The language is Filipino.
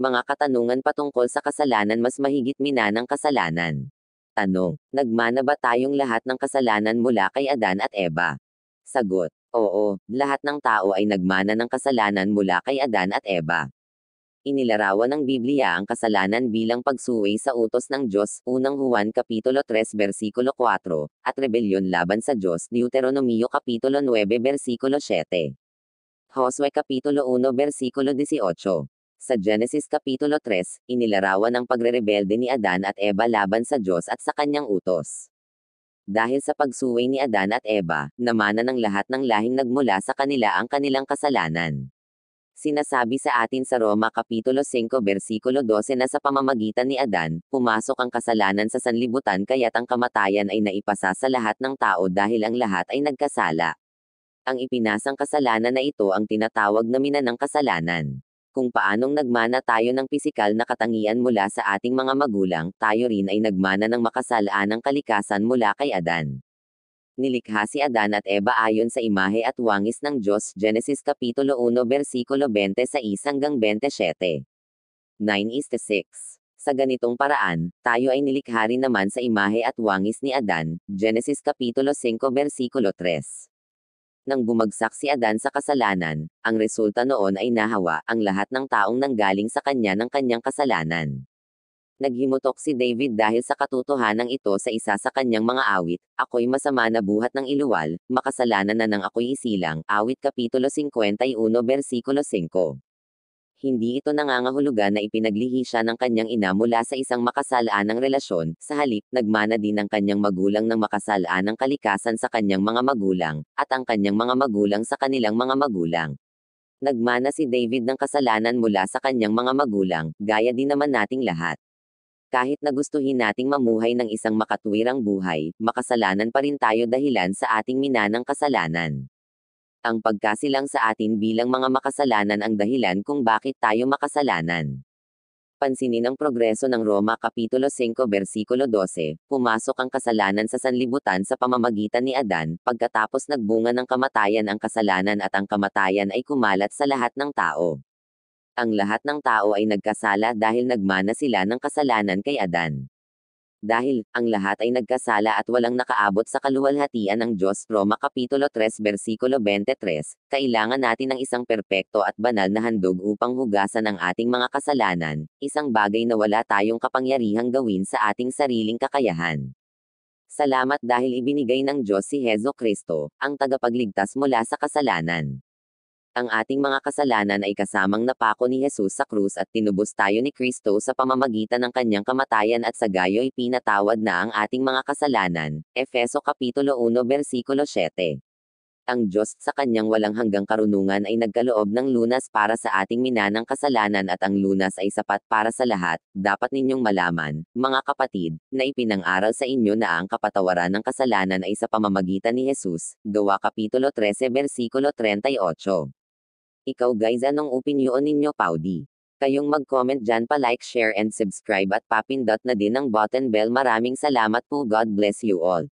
mga katanungan patungkol sa kasalanan mas mahigit minanang kasalanan. Tanong, nagmana ba tayong lahat ng kasalanan mula kay Adan at Eva? Sagot, oo, lahat ng tao ay nagmana ng kasalanan mula kay Adan at Eva. Inilarawan ng Biblia ang kasalanan bilang pagsuway sa utos ng Diyos, unang Juan Kapitulo 3 versikulo 4, at rebelyon laban sa Diyos, Deuteronomio Kapitulo 9 versikulo 7. Josue Kapitulo 1 versikulo 18. Sa Genesis Kapitulo 3, inilarawan ang pagrerebelde ni Adan at Eva laban sa Diyos at sa kanyang utos. Dahil sa pagsuway ni Adan at Eva, namana ng lahat ng lahing nagmula sa kanila ang kanilang kasalanan. Sinasabi sa atin sa Roma Kapitulo 5 versikulo 12 na sa pamamagitan ni Adan, pumasok ang kasalanan sa sanlibutan kaya't ang kamatayan ay naipasa sa lahat ng tao dahil ang lahat ay nagkasala. Ang ipinasang kasalanan na ito ang tinatawag na minanang kasalanan. Kung paanong nagmana tayo ng pisikal na katangian mula sa ating mga magulang, tayo rin ay nagmana ng makasalaanang kalikasan mula kay Adan. Nilikha si Adan at Eva ayon sa imahe at wangis ng Diyos, Genesis Kapitulo 1 versikulo 26 hanggang 27. 9:6. Sa ganitong paraan, tayo ay nilikha rin naman sa imahe at wangis ni Adan, Genesis Kapitulo 5 versikulo 3. Nang bumagsak si Adan sa kasalanan, ang resulta noon ay nahawa ang lahat ng taong nanggaling sa kanya ng kanyang kasalanan. Naghimutok si David dahil sa katotohanan ito sa isa sa kanyang mga awit, ako'y masama na buhat ng iluwal, makasalanan na ng ako'y isilang, awit Kapitulo 51 versikulo 5. Hindi ito nangangahulugan na ipinaglihi siya ng kanyang ina mula sa isang makasalaanang relasyon, sa halip, nagmana din ng kanyang magulang ng makasalaanang kalikasan sa kanyang mga magulang, at ang kanyang mga magulang sa kanilang mga magulang. Nagmana si David ng kasalanan mula sa kanyang mga magulang, gaya din naman nating lahat. Kahit na gustuhin nating mamuhay ng isang makatuwirang buhay, makasalanan pa rin tayo dahilan sa ating minanang kasalanan. Ang pagkasilang sa atin bilang mga makasalanan ang dahilan kung bakit tayo makasalanan. Pansinin ang progreso ng Roma Kapitulo 5 versikulo 12, pumasok ang kasalanan sa sanlibutan sa pamamagitan ni Adan, pagkatapos nagbunga ng kamatayan ang kasalanan at ang kamatayan ay kumalat sa lahat ng tao. Ang lahat ng tao ay nagkasala dahil nagmana sila ng kasalanan kay Adan. Dahil, ang lahat ay nagkasala at walang nakaabot sa kaluwalhatian ng Diyos, Roma Kapitulo 3 versikulo 23, kailangan natin ng isang perpekto at banal na handog upang hugasan ang ating mga kasalanan, isang bagay na wala tayong kapangyarihang gawin sa ating sariling kakayahan. Salamat dahil ibinigay ng Diyos si Hesus Kristo, ang tagapagligtas mula sa kasalanan. Ang ating mga kasalanan ay kasamang napako ni Jesus sa krus at tinubos tayo ni Kristo sa pamamagitan ng kanyang kamatayan at sa gayo'y pinatawad na ang ating mga kasalanan. Efeso Kapitulo 1 versikulo 7. Ang Diyos sa kanyang walang hanggang karunungan ay nagkaloob ng lunas para sa ating minanang kasalanan at ang lunas ay sapat para sa lahat. Dapat ninyong malaman, mga kapatid, na ipinang-aral sa inyo na ang kapatawaran ng kasalanan ay sa pamamagitan ni Jesus. Gawa Kapitulo 13 versikulo 38. Ikaw guys, anong opinyon ninyo, Paudi? Kayong mag-comment dyan, pa-like, share and subscribe at papindot na din ang button bell. Maraming salamat po. God bless you all.